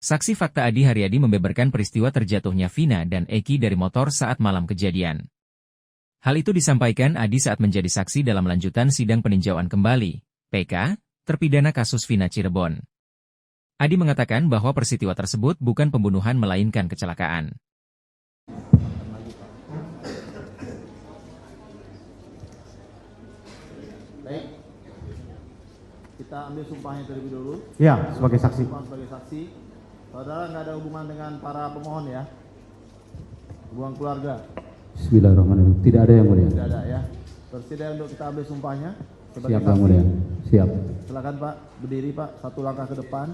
Saksi fakta Adi Haryadi membeberkan peristiwa terjatuhnya Vina dan Eki dari motor saat malam kejadian. Hal itu disampaikan Adi saat menjadi saksi dalam lanjutan sidang peninjauan kembali, PK, terpidana kasus Vina Cirebon. Adi mengatakan bahwa peristiwa tersebut bukan pembunuhan melainkan kecelakaan. Baik, kita ambil sumpahnya terlebih dulu. Ya, sebagai saksi. Sebagai saksi, saudara nggak ada hubungan dengan para pemohon ya? Hubungan keluarga? Bismillahirrahmanirrahim. Tidak ada yang mulia. Tidak ada ya. Bersedia untuk kita ambil sumpahnya sebagai Siap saksi? yang mulia. Siap. Silakan Pak, berdiri Pak, satu langkah ke depan.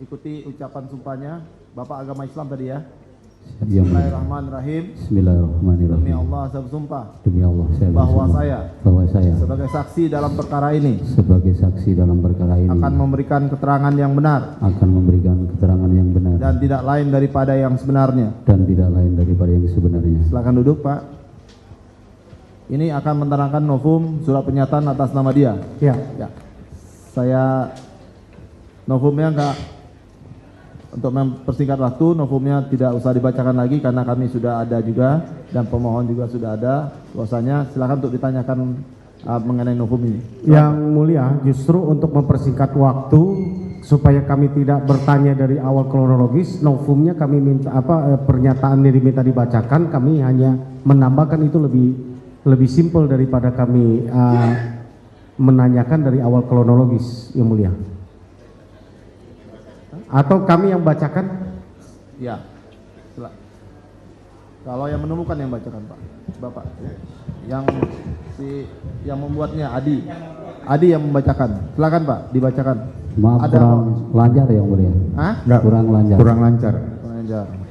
Ikuti ucapan sumpahnya. Bapak agama Islam tadi ya? Siap yang mulia. Bismillahirrahmanirrahim. Bismillahirrahmanirrahim. Demi Allah saya bersumpah Demi Allah saya bahwa bersumpah saya sebagai saksi dalam perkara ini sebagai saksi dalam perkara ini akan memberikan keterangan yang benar dan tidak lain daripada yang sebenarnya. Silakan duduk Pak. Ini akan menerangkan novum surat pernyataan atas nama dia. Ya. Saya novumnya enggak, untuk mempersingkat waktu, novumnya tidak usah dibacakan lagi karena kami sudah ada juga dan pemohon juga sudah ada. Bahwasanya silakan untuk ditanyakan mengenai novum ini. Yang mulia, justru untuk mempersingkat waktu supaya kami tidak bertanya dari awal kronologis, novumnya kami minta pernyataan yang diminta dibacakan, kami hanya menambahkan itu lebih simpel daripada kami menanyakan dari awal kronologis, yang mulia. Atau kami yang bacakan? Ya. Kalau yang menemukan yang bacakan Pak, Bapak. Yang membuatnya Adi yang membacakan. Silakan Pak, dibacakan. Maaf, ada kurang lancar yang mulia. Hah? Kurang lancar. Kurang lancar.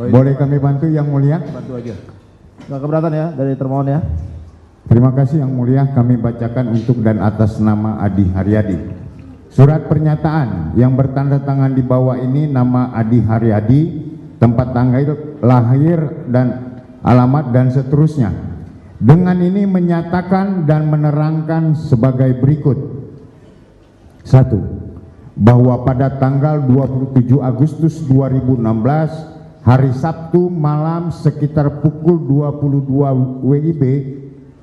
Boleh kami bantu yang mulia? Bantu aja. Nggak keberatan ya dari termohon ya? Terima kasih yang mulia, kami bacakan untuk dan atas nama Adi Haryadi. Surat pernyataan yang bertanda tangan di bawah ini nama Adi Haryadi, tempat tanggal lahir dan alamat dan seterusnya. Dengan ini menyatakan dan menerangkan sebagai berikut. 1. Bahwa pada tanggal 27 Agustus 2016 hari Sabtu malam sekitar pukul 22 WIB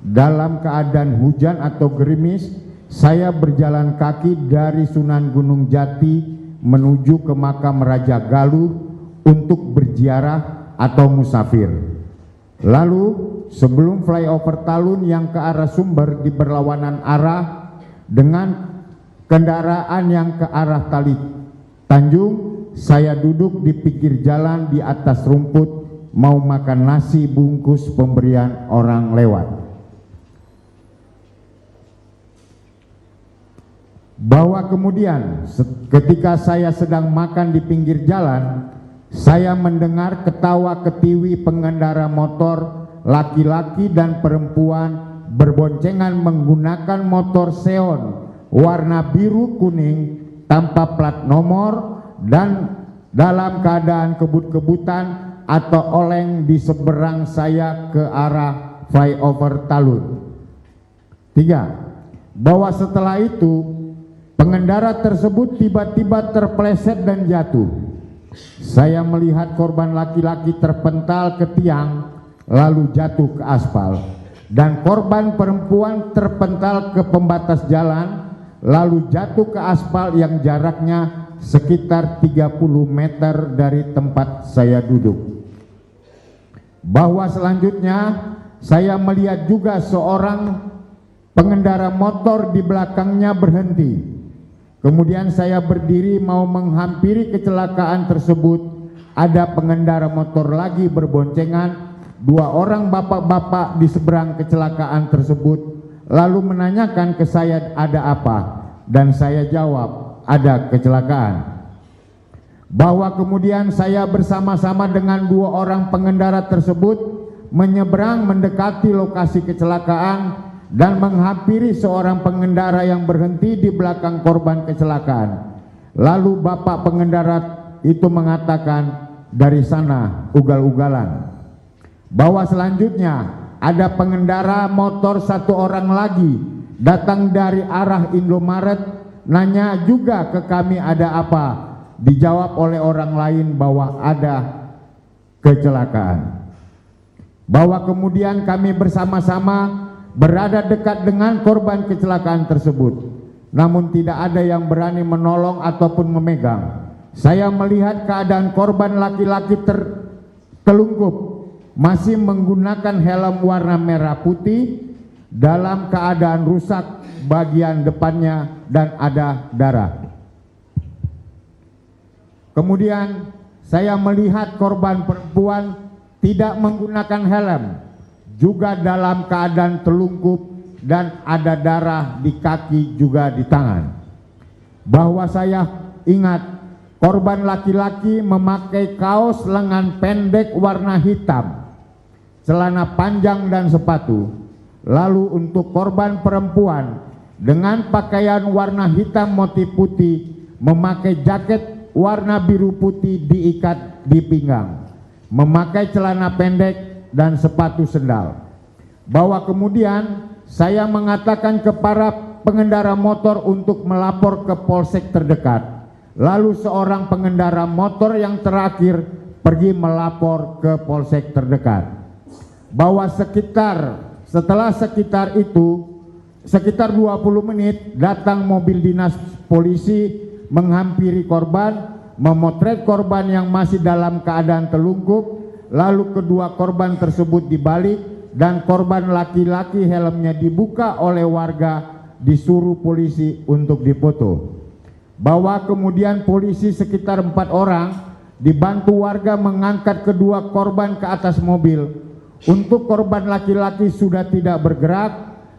dalam keadaan hujan atau gerimis, saya berjalan kaki dari Sunan Gunung Jati menuju ke makam Raja Galuh untuk berziarah atau musafir. Lalu sebelum flyover Talun yang ke arah Sumber di berlawanan arah dengan kendaraan yang ke arah Tali Tanjung, saya duduk di pinggir jalan di atas rumput mau makan nasi bungkus pemberian orang lewat. Bahwa kemudian ketika saya sedang makan di pinggir jalan, saya mendengar ketawa ketiwi pengendara motor laki-laki dan perempuan berboncengan menggunakan motor Seon warna biru kuning tanpa plat nomor dan dalam keadaan kebut-kebutan atau oleng di seberang saya ke arah flyover Talun. 3. Bahwa setelah itu pengendara tersebut tiba-tiba terpeleset dan jatuh. Saya melihat korban laki-laki terpental ke tiang lalu jatuh ke aspal, dan korban perempuan terpental ke pembatas jalan lalu jatuh ke aspal yang jaraknya sekitar 30 meter dari tempat saya duduk. Bahwa selanjutnya saya melihat juga seorang pengendara motor di belakangnya berhenti. Kemudian saya berdiri mau menghampiri kecelakaan tersebut. Ada pengendara motor lagi berboncengan 2 orang bapak-bapak di seberang kecelakaan tersebut, lalu menanyakan ke saya ada apa, dan saya jawab ada kecelakaan. Bahwa kemudian saya bersama-sama dengan 2 orang pengendara tersebut menyeberang mendekati lokasi kecelakaan dan menghampiri seorang pengendara yang berhenti di belakang korban kecelakaan. Lalu bapak pengendara itu mengatakan dari sana ugal-ugalan. Bahwa selanjutnya ada pengendara motor 1 orang lagi datang dari arah Indomaret, nanya juga ke kami ada apa. dijawab oleh orang lain bahwa ada kecelakaan. Bahwa kemudian kami bersama-sama berada dekat dengan korban kecelakaan tersebut, namun tidak ada yang berani menolong ataupun memegang. Saya melihat keadaan korban laki-laki tertelungkup, masih menggunakan helm warna merah putih, dalam keadaan rusak bagian depannya dan ada darah. Kemudian saya melihat korban perempuan tidak menggunakan helm, juga dalam keadaan telungkup dan ada darah di kaki juga di tangan. Bahwa saya ingat korban laki-laki memakai kaos lengan pendek warna hitam, celana panjang dan sepatu. Lalu untuk korban perempuan dengan pakaian warna hitam motif putih, memakai jaket warna biru putih diikat di pinggang, memakai celana pendek dan sepatu sendal. Bahwa kemudian saya mengatakan kepada pengendara motor untuk melapor ke polsek terdekat. Lalu seorang pengendara motor yang terakhir pergi melapor ke polsek terdekat. Bahwa setelah sekitar 20 menit datang mobil dinas polisi menghampiri korban, memotret korban yang masih dalam keadaan telungkup, lalu kedua korban tersebut dibalik dan korban laki-laki helmnya dibuka oleh warga, disuruh polisi untuk dipoto. Bahwa kemudian polisi sekitar 4 orang dibantu warga mengangkat kedua korban ke atas mobil. Untuk korban laki-laki sudah tidak bergerak,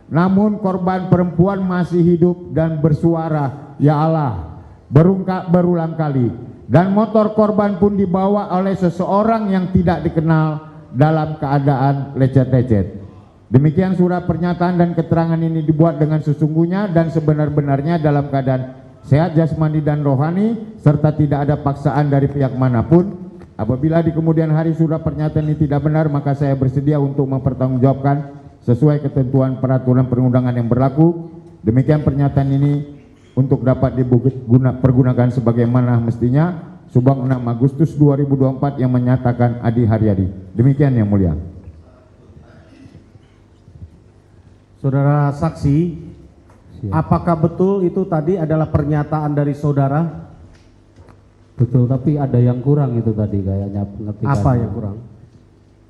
namun korban perempuan masih hidup dan bersuara, "Ya Allah," berulang kali. Dan motor korban pun dibawa oleh seseorang yang tidak dikenal dalam keadaan lecet-lecet. Demikian surat pernyataan dan keterangan ini dibuat dengan sesungguhnya dan sebenar-benarnya dalam keadaan sehat jasmani dan rohani, serta tidak ada paksaan dari pihak manapun. Apabila di kemudian hari surat pernyataan ini tidak benar, maka saya bersedia untuk mempertanggungjawabkan sesuai ketentuan peraturan perundangan yang berlaku. Demikian pernyataan ini untuk dapat dipergunakan sebagaimana mestinya. Subang 6 Agustus 2024 yang menyatakan Adi Haryadi. Demikian yang mulia. Saudara saksi, apakah betul itu tadi adalah pernyataan dari saudara? Betul, tapi ada yang kurang itu tadi kayaknya pengetikannya. Apa yang kurang?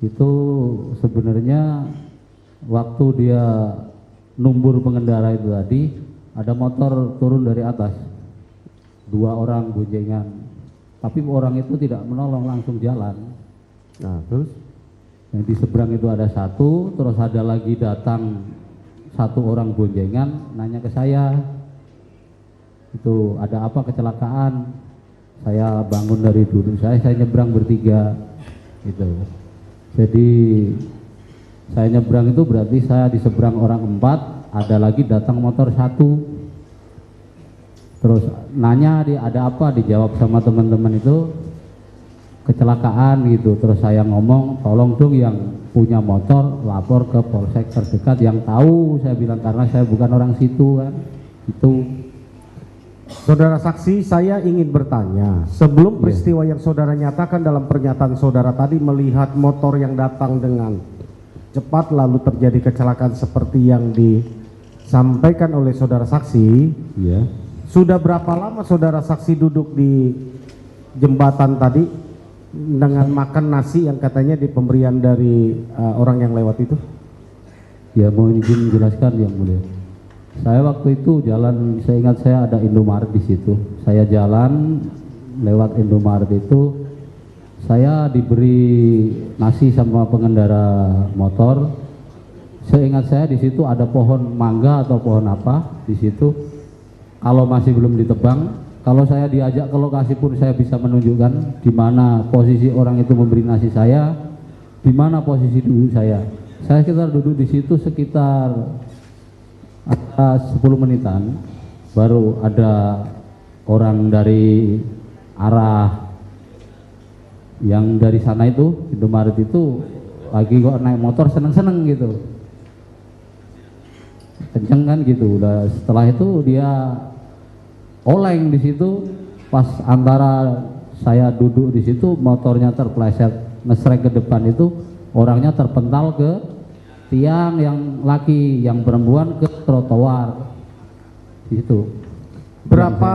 Itu sebenarnya waktu dia numbur pengendara itu tadi, ada motor turun dari atas, 2 orang boncengan, tapi orang itu tidak menolong, langsung jalan. Nah, terus yang di seberang itu ada 1, terus ada lagi datang 1 orang boncengan nanya ke saya, itu ada apa, kecelakaan? Saya bangun dari duduk saya nyebrang bertiga gitu. Jadi saya nyebrang itu berarti saya di seberang orang 4, ada lagi datang motor 1, terus nanya ada apa, dijawab sama teman-teman itu kecelakaan gitu. Terus saya ngomong, tolong dong yang punya motor lapor ke polsek terdekat yang tahu. Saya bilang karena saya bukan orang situ kan. Itu saudara saksi, saya ingin bertanya, sebelum peristiwa yang saudara nyatakan dalam pernyataan saudara tadi, melihat motor yang datang dengan cepat lalu terjadi kecelakaan seperti yang disampaikan oleh saudara saksi, ya. Sudah berapa lama saudara saksi duduk di jembatan tadi dengan makan nasi yang katanya di pemberian dari orang yang lewat itu? Ya, mau izin menjelaskan yang mulia. Saya waktu itu jalan, saya ingat saya ada Indomaret di situ. Saya jalan lewat Indomaret itu, saya diberi nasi sama pengendara motor. Seingat saya di situ ada pohon mangga atau pohon apa di situ. Kalau masih belum ditebang, kalau saya diajak ke lokasi pun saya bisa menunjukkan di mana posisi orang itu memberi nasi saya, di mana posisi duduk saya. Saya sekitar duduk di situ sekitar 10 menitan, baru ada orang dari arah yang dari sana itu, Indomaret itu lagi kok naik motor seneng-seneng gitu, kenceng kan gitu. Udah setelah itu dia oleng di situ, pas antara saya duduk di situ motornya terpleset ngesrek ke depan, itu orangnya terpental ke tiang, yang laki, yang perempuan ke trotoar itu. Berapa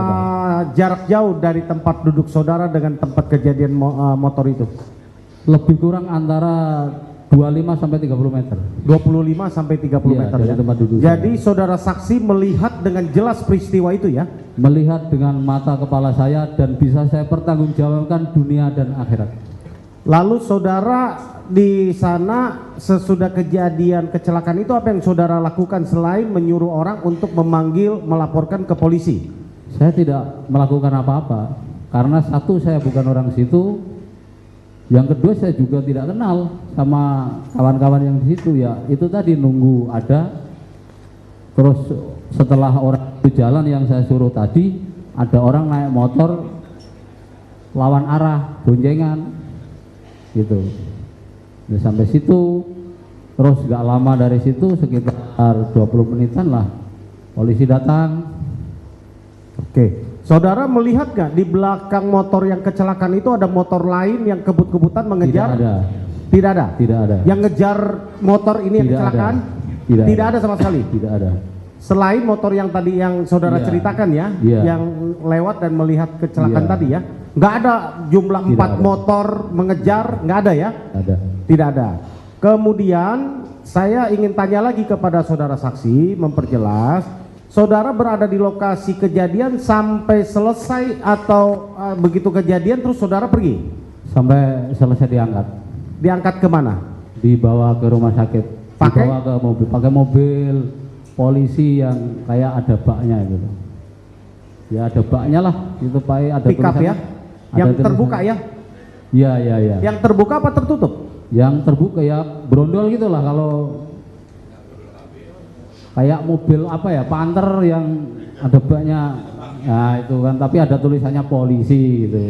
jarak jauh dari tempat duduk saudara dengan tempat kejadian motor itu? Lebih kurang antara 25 sampai 30 meter. 25 sampai 30 Iya, meter dari ya. tempat duduk Jadi saudara saksi melihat dengan jelas peristiwa itu ya? Melihat dengan mata kepala saya dan bisa saya pertanggungjawabkan dunia dan akhirat. Lalu saudara di sana sesudah kejadian kecelakaan itu apa yang saudara lakukan selain menyuruh orang untuk melaporkan ke polisi? Saya tidak melakukan apa-apa karena satu, saya bukan orang situ. Yang kedua, saya juga tidak kenal sama kawan-kawan yang di situ ya. Itu tadi nunggu ada. Terus setelah orang itu jalan yang saya suruh tadi, ada orang naik motor lawan arah, boncengan gitu. Nah, sampai situ, terus gak lama dari situ sekitar 20 menitan lah polisi datang. Oke, saudara melihat gak di belakang motor yang kecelakaan itu ada motor lain yang kebut-kebutan mengejar? Tidak ada. Tidak ada? Tidak ada. Yang ngejar motor ini yang Tidak kecelakaan? ada. Tidak ada sama sekali? Tidak ada. Selain motor yang tadi yang saudara Iya. ceritakan ya, Iya. yang lewat dan melihat kecelakaan Iya. tadi ya, nggak ada jumlah Tidak 4 ada. motor mengejar, nggak ada ya? Ada. Tidak ada. Kemudian saya ingin tanya lagi kepada saudara saksi, memperjelas, saudara berada di lokasi kejadian sampai selesai atau begitu kejadian terus saudara pergi? Sampai selesai diangkat. Diangkat kemana? Dibawa ke rumah sakit. Pakai? Dibawa ke mobil, pakai mobil polisi yang kayak ada baknya gitu. Ya ada baknya lah, itu Pak, ada Pick up tulisannya. ya? Ada Yang tulisannya. terbuka ya? Iya, iya, iya. Yang terbuka apa tertutup? Yang terbuka ya brondol gitulah, kalau kayak mobil apa ya, Panther yang ada baknya. Nah itu kan, tapi ada tulisannya polisi gitu.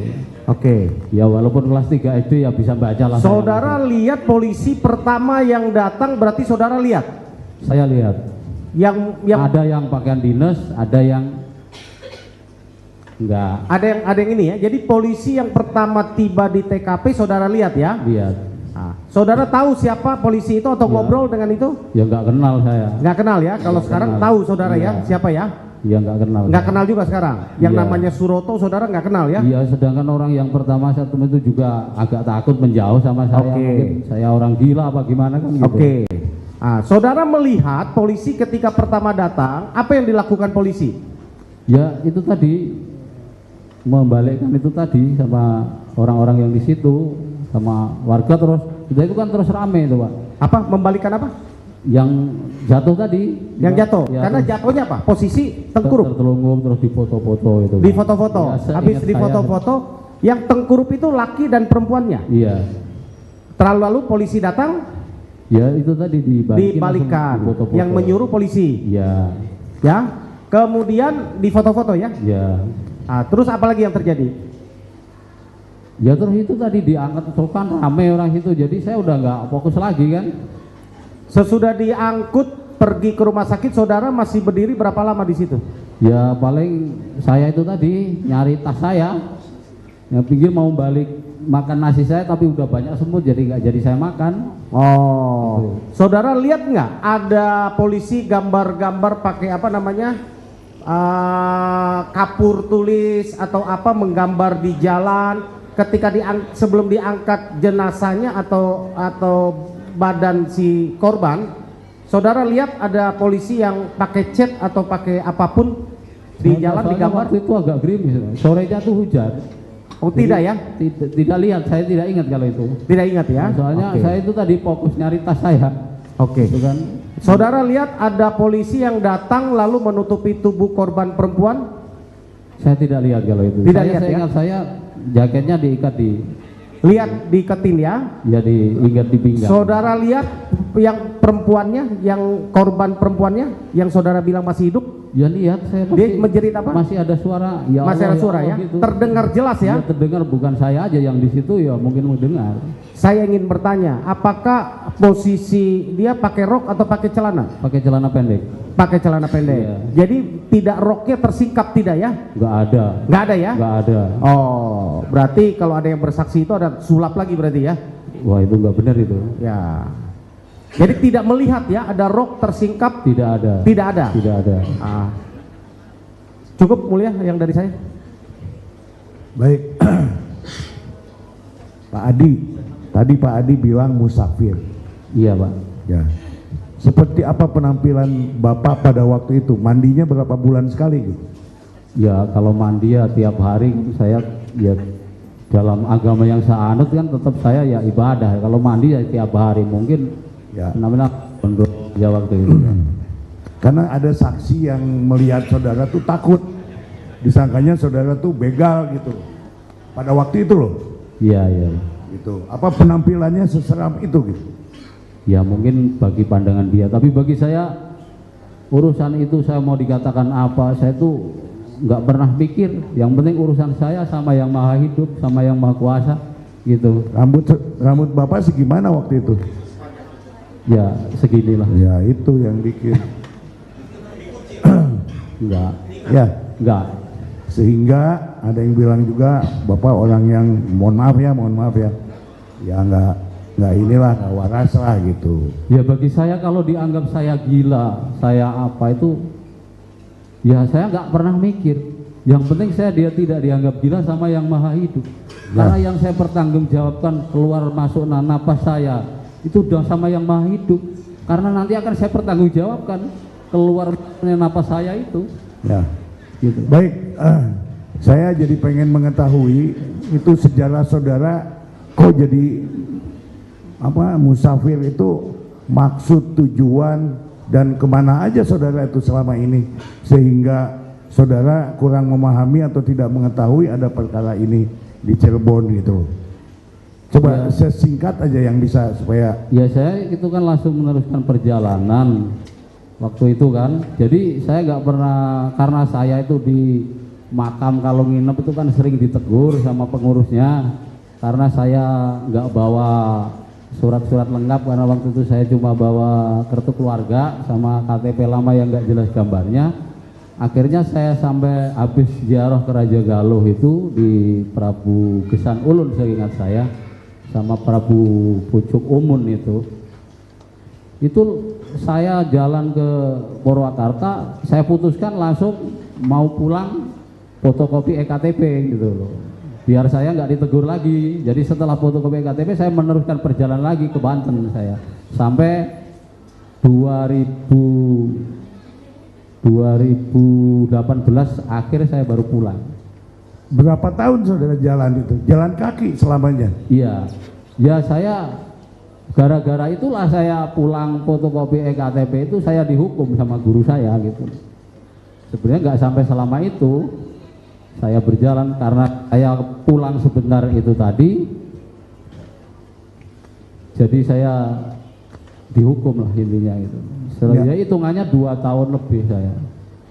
Oke. Ya walaupun kelas 3 SD ya bisa baca lah. Saudara lihat polisi pertama yang datang, berarti saudara lihat? Saya lihat. Yang Ada yang pakaian dinas, ada yang enggak. ada yang ini ya. Jadi polisi yang pertama tiba di TKP saudara lihat ya? Lihat. Nah, saudara tahu siapa polisi itu atau Ya. ngobrol dengan itu? Ya enggak kenal saya. Nggak kenal ya? Kalau Nggak sekarang kenal. tahu saudara ya? Iya. Siapa ya? Ya enggak kenal. Nggak saya. kenal juga sekarang. Yang Iya. namanya Suroto saudara nggak kenal ya? Iya, sedangkan orang yang pertama satu itu juga agak takut menjauh sama saya. Oke. Mungkin saya orang gila apa gimana kan gitu. Oke. Ah, saudara melihat polisi ketika pertama datang, apa yang dilakukan polisi? Ya itu tadi, membalikkan itu tadi sama orang-orang yang di situ, sama warga, terus itu kan terus rame itu Pak. Apa? Membalikan apa? Yang jatuh tadi. Yang jatuh. Ya, Karena terus jatuhnya apa? Posisi tengkurap. tertelungkup, terus difoto-foto itu. Di Pak. foto-foto. Ya, seingat Habis di saya- foto-foto, yang tengkurup itu laki dan perempuannya. Iya. Lalu polisi datang, Ya itu tadi dibalikan. foto-foto. Yang menyuruh polisi, Iya. ya. Kemudian di foto-foto ya. Ya. Ah, terus apa lagi yang terjadi? Ya terus itu tadi diangkat, terus kan rame orang situ, jadi saya udah nggak fokus lagi kan. Sesudah diangkut pergi ke rumah sakit, saudara masih berdiri berapa lama di situ? Ya paling saya itu tadi nyari tas saya, yang pikir mau balik makan nasi saya, tapi udah banyak semut jadi nggak jadi saya makan. Oh, saudara lihat nggak ada polisi gambar-gambar pakai apa namanya, kapur tulis atau apa menggambar di jalan ketika sebelum diangkat jenazahnya atau badan si korban? Saudara lihat ada polisi yang pakai cat atau pakai apapun di jalan Soalnya digambar? waktu itu agak gerimis, sorenya tuh hujan. Oh tidak ya? Tidak lihat, saya tidak ingat kalau itu. Tidak ingat ya? Soalnya Oke. saya itu tadi fokus nyari tas saya. Oke. Itu kan. Saudara lihat ada polisi yang datang lalu menutupi tubuh korban perempuan? Saya tidak lihat kalau itu. Tidak lihat, saya ya? ingat saya jaketnya diikat di, Lihat diiketin ya? ya diikat di pinggang. Saudara lihat yang perempuannya, yang korban perempuannya, yang saudara bilang masih hidup? Ya lihat saya Dia menjerit apa? masih ada suara. Ya Masih Allah, ada suara Allah, ya? gitu. Terdengar jelas ya? Ya terdengar, bukan saya aja yang di situ ya mungkin mendengar. Saya ingin bertanya, apakah posisi dia pakai rok atau pakai celana? Pakai celana pendek. Pakai celana pendek. Iya. Jadi tidak roknya tersingkap tidak ya? Nggak ada. Nggak ada ya? Nggak ada. Oh, berarti kalau ada yang bersaksi itu ada sulap lagi berarti ya? Wah itu nggak benar itu. Ya. Jadi tidak melihat ya ada rok tersingkap? Tidak ada. Tidak ada. Tidak ada. Ah. Cukup mulia yang dari saya. Baik. Pak Adi, tadi Pak Adi bilang musafir. Iya Pak. Ya. Seperti apa penampilan Bapak pada waktu itu? Mandinya berapa bulan sekali gitu? Ya kalau mandi ya tiap hari saya ya dalam agama yang saya anut kan tetap saya ya ibadah. Kalau mandi ya tiap hari mungkin Ya. namanya menurut ya waktu itu. Karena ada saksi yang melihat saudara tuh takut, disangkanya saudara tuh begal gitu. Pada waktu itu loh, Iya iya. gitu. Apa penampilannya seseram itu gitu? Ya mungkin bagi pandangan dia, tapi bagi saya urusan itu saya mau dikatakan apa, saya tuh nggak pernah pikir. Yang penting urusan saya sama yang maha hidup, sama yang maha kuasa, gitu. Rambut Bapak segimana waktu itu? Ya seginilah. Ya itu yang bikin. Enggak, Ya, enggak. sehingga ada yang bilang juga Bapak orang yang mohon maaf ya, ya nggak inilah, nggak waras lah gitu. Ya bagi saya kalau dianggap saya gila, saya apa itu, ya saya nggak pernah mikir. Yang penting dia tidak dianggap gila sama yang maha hidup. Karena yang saya pertanggungjawabkan keluar masuk napas saya itu udah sama yang maha hidup. Karena nanti akan saya pertanggungjawabkan keluar napas saya itu. Ya, Gitu. baik. Saya jadi pengen mengetahui itu sejarah saudara kok jadi apa musafir itu, maksud, tujuan, dan kemana aja saudara itu selama ini, sehingga saudara kurang memahami atau tidak mengetahui ada perkara ini di Cirebon gitu. Coba sesingkat aja yang bisa supaya. Ya saya itu kan langsung meneruskan perjalanan waktu itu kan. Jadi saya nggak pernah, karena saya itu di makam kalau nginep itu kan sering ditegur sama pengurusnya karena saya nggak bawa surat-surat lengkap, karena waktu itu saya cuma bawa kartu keluarga sama KTP lama yang nggak jelas gambarnya. Akhirnya saya sampai habis ziarah ke Raja Galuh itu di Prabu Gesan Ulun seingat saya, sama Prabu Pucuk Umun itu saya jalan ke Purwakarta, saya putuskan langsung mau pulang fotokopi EKTP gitu loh, biar saya nggak ditegur lagi. Jadi setelah fotokopi EKTP saya meneruskan perjalanan lagi ke Banten saya sampai 2018 akhir saya baru pulang. Berapa tahun saudara jalan itu? Jalan kaki selamanya? Iya, ya saya gara-gara itulah saya pulang fotokopi EKTP itu saya dihukum sama guru saya gitu. Sebenarnya nggak sampai selama itu saya berjalan, karena saya pulang sebentar itu tadi, jadi saya dihukum lah intinya itu. Sebenarnya hitungannya 2 tahun lebih saya.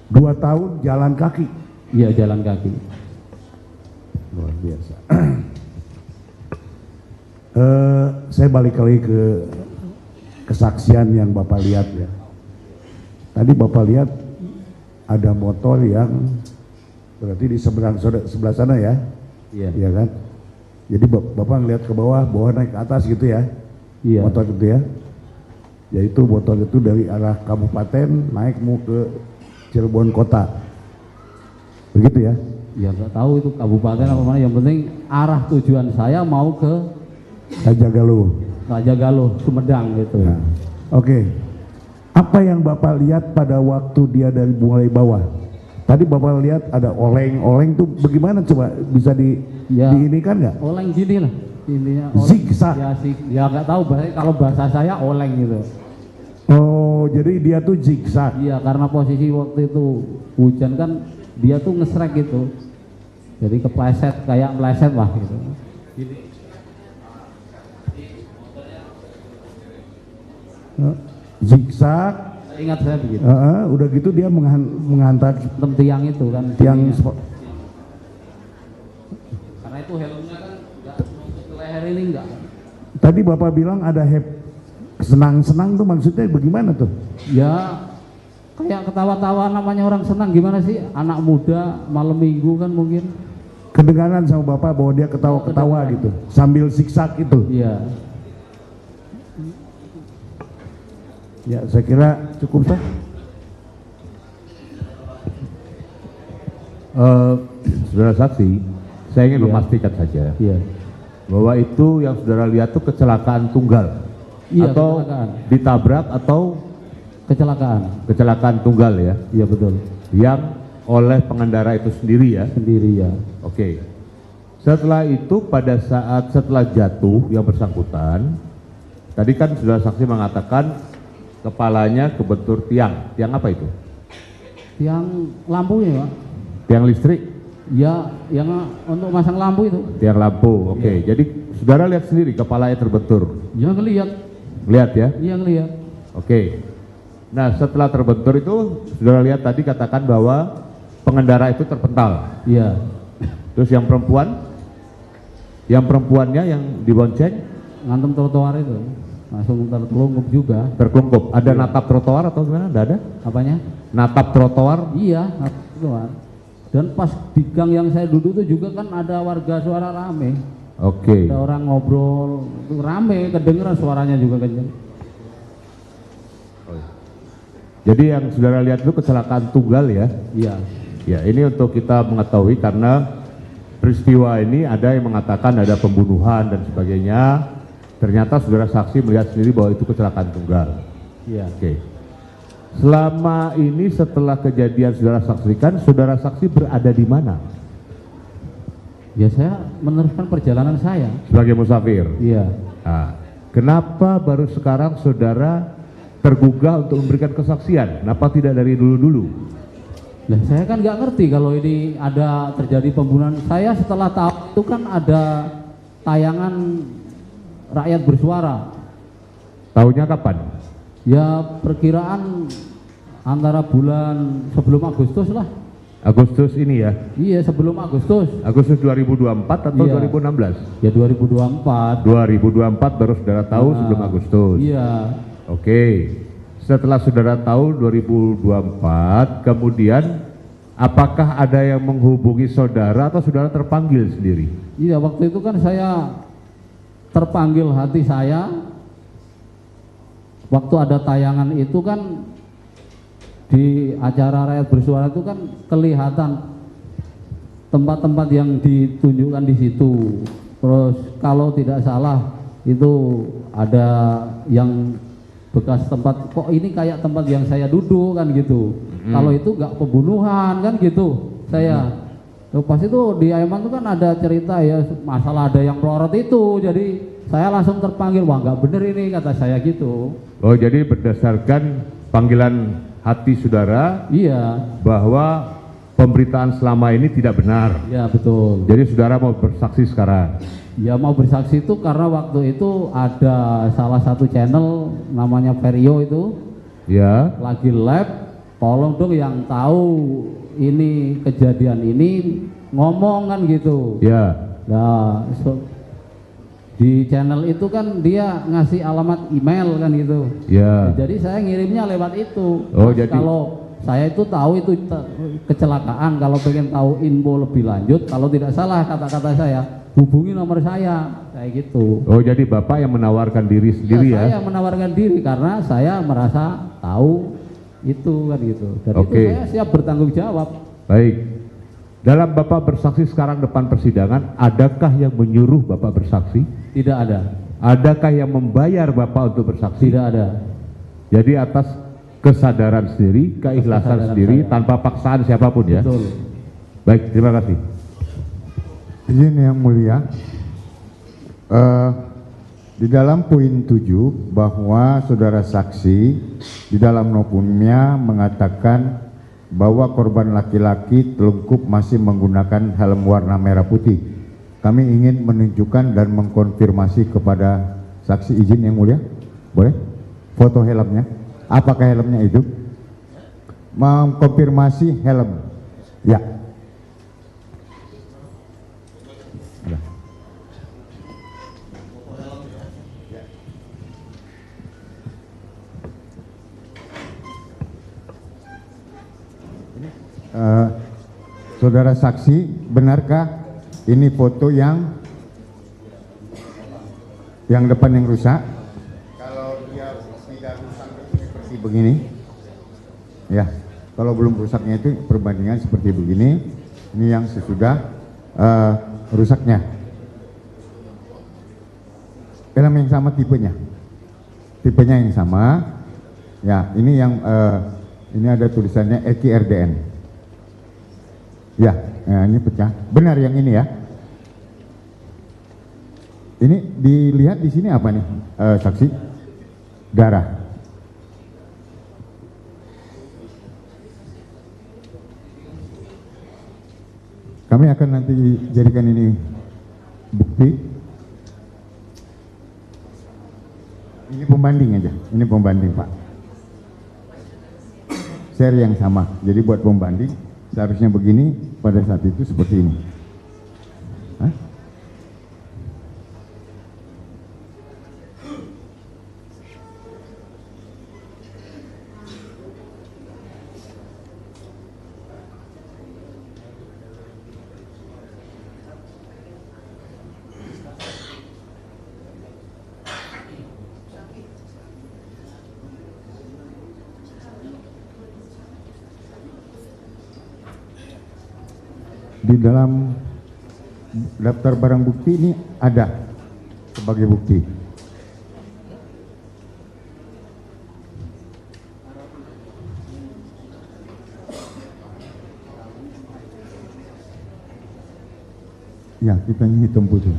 2 tahun jalan kaki? Iya, jalan kaki. Luar biasa. Saya balik lagi ke kesaksian yang Bapak lihat ya. Tadi Bapak lihat ada motor yang berarti di sebelah sana ya? Iya. Iya kan? Jadi Bapak ngeliat ke bawah naik ke atas gitu ya? Iya. Motor itu ya? Yaitu motor itu dari arah kabupaten naik mau ke Cirebon kota. Begitu ya? Ya nggak tahu itu kabupaten apa mana, yang penting arah tujuan saya mau ke Raja Galuh. Raja Galuh, Sumedang gitu. Nah, oke. Apa yang Bapak lihat pada waktu dia dari mulai bawah? Tadi Bapak lihat ada oleng tuh bagaimana, coba bisa diinikan nggak? Oleng gini lah intinya. Zigzag. Ya nggak tahu kalau bahasa saya oleng gitu. Oh, jadi dia tuh zigzag. Iya, karena posisi waktu itu hujan kan, dia tuh ngesrek gitu. Jadi kepleset, kayak meleset lah gitu. Zigzag Ingat saya begitu. Udah gitu dia menghantar Tiang itu kan. tiang Karena itu helmnya kan nggak menutup ke leher ini enggak. tadi Bapak bilang ada senang-senang tuh maksudnya bagaimana tuh? Ya kayak ketawa-tawa namanya orang senang gimana sih? Anak muda malam minggu kan mungkin. Kedengaran sama Bapak bahwa dia ketawa-ketawa gitu sambil siksak itu. Iya. Ya, saya kira cukup sah. Saudara saksi, saya ingin Iya. memastikan saja Iya. bahwa itu yang saudara lihat itu kecelakaan tunggal Iya, atau kecelakaan. ditabrak atau kecelakaan tunggal ya, Iya betul. yang oleh pengendara itu sendiri ya. Sendiri ya. Oke. Setelah itu pada saat setelah jatuh yang bersangkutan, tadi kan saudara saksi mengatakan kepalanya kebentur tiang. Tiang apa itu? Tiang lampunya Pak. Tiang listrik? Ya, yang untuk masang lampu itu. Tiang lampu. Oke. Jadi saudara lihat sendiri kepalanya terbentur. Ya ngelihat. Lihat ya. Iya ngelihat. Oke. Nah, setelah terbentur itu saudara lihat tadi katakan bahwa pengendara itu terpental. Iya. Terus yang perempuannya yang dibonceng Ngantem trotoar itu. Langsung tertelungkup juga. terkelungkup. Ada natap trotoar atau gimana? Tidak ada? Apanya? Natap trotoar? Iya, trotoar. Dan pas di gang yang saya duduk itu juga kan ada warga suara rame. Oke. Ada orang ngobrol, itu rame, kedengeran suaranya juga kenceng. Jadi yang saudara lihat itu kecelakaan tunggal ya? Iya. Ya, ini untuk kita mengetahui karena peristiwa ini ada yang mengatakan ada pembunuhan dan sebagainya. Ternyata saudara saksi melihat sendiri bahwa itu kecelakaan tunggal. Iya. Oke. Selama ini setelah kejadian saudara saksikan, saudara saksi berada di mana? Ya saya meneruskan perjalanan saya. Sebagai musafir. Iya. Nah, kenapa baru sekarang saudara tergugah untuk memberikan kesaksian? Kenapa tidak dari dulu-dulu? Lah saya kan nggak ngerti kalau ini ada terjadi pembunuhan. Saya setelah tahu itu kan ada tayangan rakyat bersuara. Tahunya kapan? Ya perkiraan antara bulan sebelum Agustus lah. Agustus ini ya? Iya sebelum Agustus. Agustus 2024 atau Iya. 2016? Ya 2024. 2024 baru saudara tahu Nah, sebelum Agustus. Iya. Oke. Setelah saudara tahu 2024, kemudian apakah ada yang menghubungi saudara atau saudara terpanggil sendiri? Iya waktu itu kan saya terpanggil hati saya. Waktu ada tayangan itu kan di acara rakyat bersuara itu kan kelihatan tempat-tempat yang ditunjukkan di situ. Terus kalau tidak salah itu ada yang bekas tempat, kok ini kayak tempat yang saya duduk kan gitu. Kalau itu nggak pembunuhan kan gitu saya. Pas itu di Aiman itu kan ada cerita ya masalah ada yang melorot itu, jadi saya langsung terpanggil, wah nggak bener ini kata saya gitu. Oh, jadi berdasarkan panggilan hati saudara, Iya. bahwa pemberitaan selama ini tidak benar. Ya betul. Jadi saudara mau bersaksi sekarang. Ya mau bersaksi itu karena waktu itu ada salah satu channel namanya Vario itu Ya. lagi live, tolong dong yang tahu ini kejadian ini ngomong kan gitu. Ya. Nah, di channel itu kan dia ngasih alamat email kan gitu. Ya. Jadi saya ngirimnya lewat itu. Oh, Mas, jadi- kalau saya itu tahu itu kecelakaan, kalau pengen tahu info lebih lanjut, kalau tidak salah kata-kata saya, hubungi nomor saya, kayak gitu. Oh, jadi Bapak yang menawarkan diri sendiri Ya, ya? saya menawarkan diri karena saya merasa tahu itu kan gitu. Dan Oke. itu saya siap bertanggung jawab. Baik. Dalam Bapak bersaksi sekarang depan persidangan, adakah yang menyuruh Bapak bersaksi? Tidak ada. Adakah yang membayar Bapak untuk bersaksi? Tidak ada. Jadi atas kesadaran sendiri, keikhlasan Kesadaran sendiri, saya. tanpa paksaan siapapun ya? Betul. Baik, terima kasih. Izin yang mulia, di dalam poin 7 bahwa saudara saksi di dalam notumnya mengatakan bahwa korban laki-laki telungkup masih menggunakan helm warna merah putih. Kami ingin menunjukkan dan mengkonfirmasi kepada saksi, izin yang mulia, boleh? Foto helmnya. Apakah helmnya itu? Mengkonfirmasi helm. Ya. Ada. Saudara saksi, benarkah ini foto yang depan yang rusak? Kalau dia tidak rusak itu seperti begini, ya. Kalau belum rusaknya itu perbandingan seperti begini. Ini yang sesudah rusaknya. Film yang sama tipenya yang sama. Ya, ini yang ini ada tulisannya Eki RDN. Ya, ini pecah. Benar yang ini ya. Ini dilihat di sini apa nih, saksi? Darah. Kami akan nanti jadikan ini bukti. Ini pembanding aja. Ini pembanding, Pak. Seri yang sama. Jadi buat pembanding seharusnya begini, pada saat itu seperti ini. Hah? Di dalam daftar barang bukti ini ada sebagai bukti. Ya, kita ini hitam putih.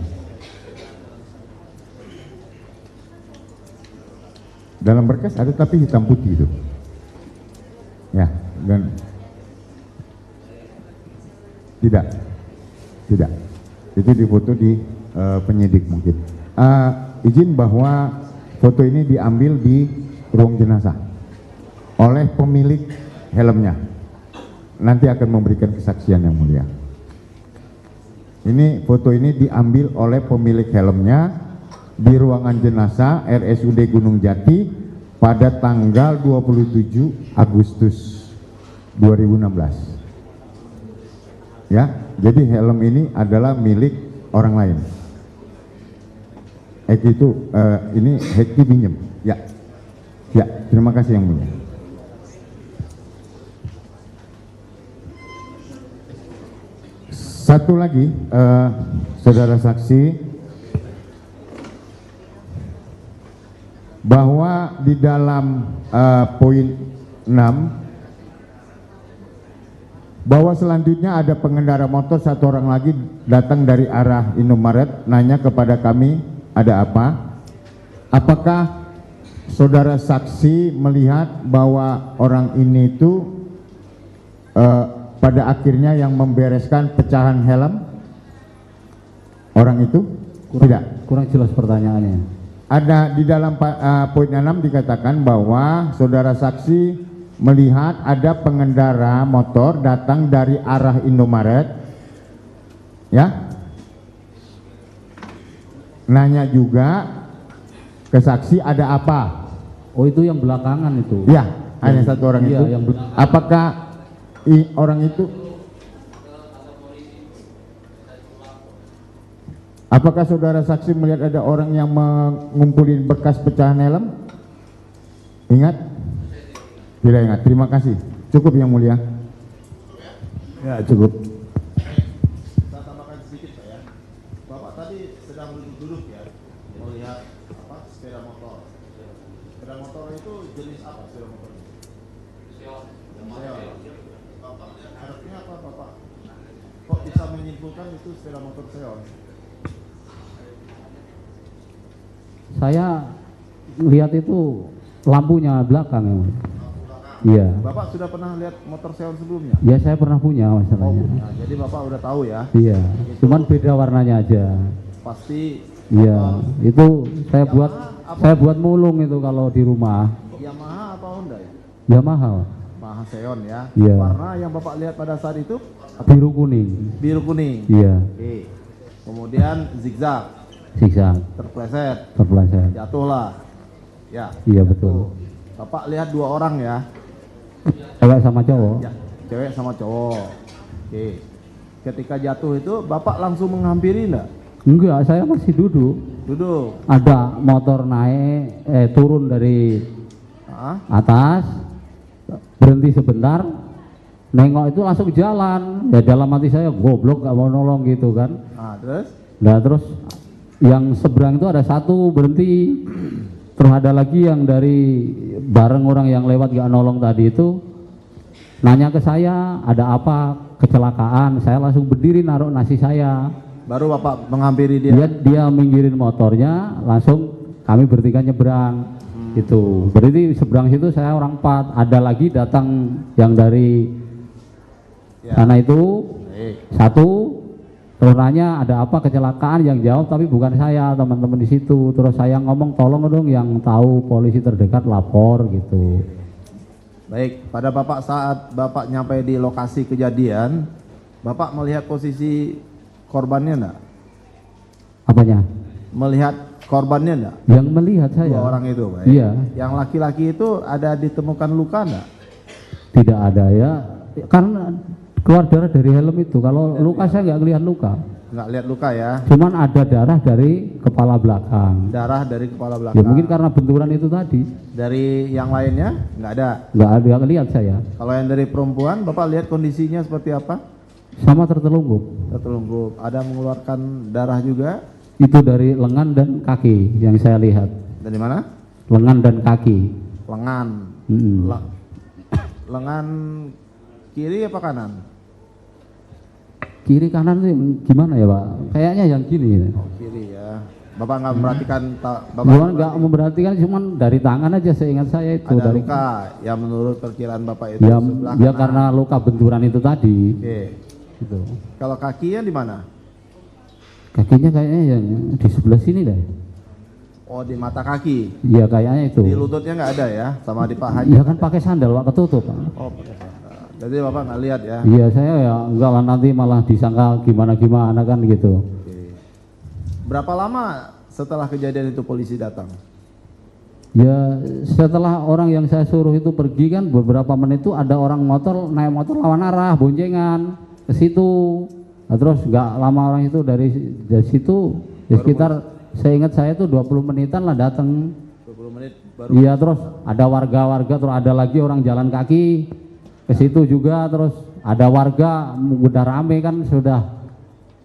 Dalam berkas ada tapi hitam putih itu. Ya, dan tidak, itu difoto di penyidik mungkin. Izin bahwa foto ini diambil di ruang jenazah oleh pemilik helmnya. Nanti akan memberikan kesaksian yang mulia. Ini foto ini diambil oleh pemilik helmnya di ruangan jenazah RSUD Gunung Jati pada tanggal 27 Agustus 2016. Ya, jadi helm ini adalah milik orang lain. Eki itu ini Eki pinjam. Ya, ya, terima kasih yang mulia. Satu lagi, saudara saksi, bahwa di dalam poin 6 bahwa selanjutnya ada pengendara motor satu orang lagi datang dari arah Indomaret nanya kepada kami ada apa. Apakah saudara saksi melihat bahwa orang ini itu pada akhirnya yang membereskan pecahan helm orang itu? Tidak. Kurang jelas pertanyaannya. Ada di dalam poin 6 dikatakan bahwa saudara saksi melihat ada pengendara motor datang dari arah Indomaret, ya, nanya juga ke saksi ada apa. Oh, itu yang belakangan itu. Ya, hanya satu orang iya, itu. yang Apakah orang itu? Apakah saudara saksi melihat ada orang yang mengumpulin bekas pecahan helm? Ingat? Tidak ingat. Terima kasih. Cukup yang mulia. Ya, cukup. Saya tambahkan sedikit Pak ya. Bapak tadi sedang duduk-duduk ya, melihat apa sepeda motor. Sepeda motor itu jenis apa sepeda motor? Seon. Artinya apa Bapak? Kok bisa menyimpulkan itu sepeda motor Seon? Saya lihat itu lampunya belakang ya. Iya. Bapak sudah pernah lihat motor Seon sebelumnya? Ya, saya pernah punya Oh, masalahnya. punya. Jadi Bapak udah tahu ya? Iya. Cuman beda warnanya aja. Pasti. Iya. Itu saya Yamaha buat mulung itu kalau di rumah. Yamaha atau Yamaha. Yamaha Seon ya. Iya. Warna yang Bapak lihat pada saat itu Biru kuning. biru kuning. Iya. Oke. Kemudian zigzag, Zigzag. terpleset, Terpeleset. jatuhlah. Ya. Iya jatuh. betul. Bapak lihat 2 orang ya. Cewek sama cowok. Ya, cewek sama cowok. Oke. Ketika jatuh itu Bapak langsung menghampiri enggak? Enggak, saya masih duduk. Duduk. Ada motor naik, turun dari Ah, atas, berhenti sebentar, nengok itu langsung jalan. Ya dalam hati saya, goblok gak mau nolong gitu kan. nah, terus Nah terus yang seberang itu ada satu berhenti, terus ada lagi yang dari bareng orang yang lewat gak nolong tadi itu nanya ke saya, ada apa, kecelakaan. Saya langsung berdiri naruh nasi saya. baru Bapak menghampiri dia. Dia minggirin motornya, langsung kami bertiga nyebrang. Itu berarti seberang situ saya orang 4, ada lagi datang yang dari sana itu Baik. satu, terus nanya ada apa kecelakaan, yang jawab tapi bukan saya, teman-teman di situ. Terus saya ngomong tolong dong yang tahu polisi terdekat lapor gitu. Baik, pada Bapak saat Bapak nyampe di lokasi kejadian, Bapak melihat posisi korbannya enggak? Apanya? Melihat korbannya enggak? Yang melihat saya. 2 orang itu, baik. Iya. Yang laki-laki itu ada ditemukan luka enggak? Tidak ada ya, karena keluar darah dari helm itu. Kalau luka saya nggak kelihatan luka. Enggak lihat luka ya? Cuman ada darah dari kepala belakang. Darah dari kepala belakang. Ya mungkin karena benturan itu tadi. Dari yang lainnya enggak ada. Nggak ada lihat saya. Kalau yang dari perempuan, Bapak lihat kondisinya seperti apa? Sama tertelungkup. Tertelungkup. Ada mengeluarkan darah juga. Itu dari lengan dan kaki yang saya lihat. Dari mana? Lengan dan kaki. Lengan. Mm-mm. Lengan kiri apa kanan? Kiri kanan itu gimana ya Pak? Kayaknya yang gini. Oh, kiri ya. Bapak nggak memperhatikan Bapak Bukan nggak memperhatikan, cuman dari tangan aja seingat saya itu. ada dari luka yang menurut perkiraan Bapak itu Ya, sebelah ya kanan. karena luka benturan itu tadi. Oke. Gitu. Kalau kakinya di mana? Kakinya kayaknya yang di sebelah sini deh. Oh, di mata kaki. Iya kayaknya itu. Di lututnya nggak ada ya, sama di pahanya. Iya kan pakai sandal Pak, ketutup Pak. Oh, jadi Bapak nggak lihat ya? Iya saya ya enggak lah, nanti malah disangka gimana kan gitu. Oke. Berapa lama setelah kejadian itu polisi datang? Ya setelah orang yang saya suruh itu pergi kan beberapa menit itu ada orang naik motor lawan arah boncengan ke situ. Nah, terus nggak lama orang itu dari situ ya sekitar saya ingat saya itu 20 menitan lah datang. 20 menit baru. Iya terus ada warga terus ada lagi orang jalan kaki ke situ juga, terus ada warga udah rame kan, sudah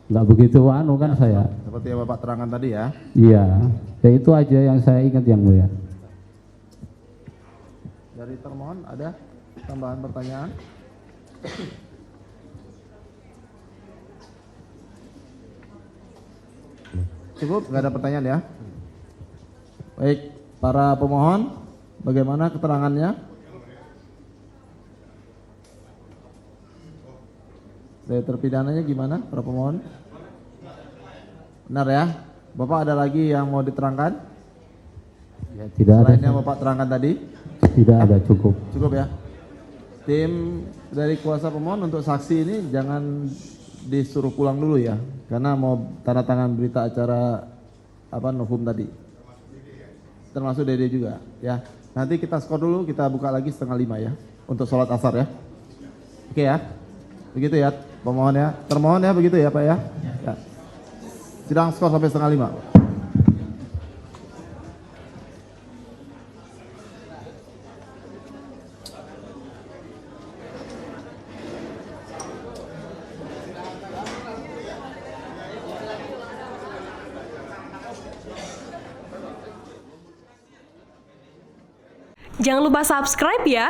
nggak begitu kan saya. Seperti yang Bapak terangkan tadi ya. Iya, ya itu aja yang saya ingat yang mulia. Dari termohon ada tambahan pertanyaan? Cukup, nggak ada pertanyaan ya? Baik, para pemohon, bagaimana keterangannya? Dari terpidananya gimana, para pemohon? Benar ya? Bapak ada lagi yang mau diterangkan? Ya, tidak ada. Selain yang Bapak terangkan tadi? Tidak ada, cukup. Cukup ya? Tim dari kuasa pemohon untuk saksi ini jangan disuruh pulang dulu ya, karena mau tanda tangan berita acara Novum tadi, termasuk Dede juga ya. Nanti kita skor dulu, kita buka lagi 4:30 ya untuk sholat asar ya. Oke ya, begitu ya pemohon ya, termohon ya, begitu ya Pak ya. Ya. Sidang skor sampai 4:30. Jangan lupa subscribe ya.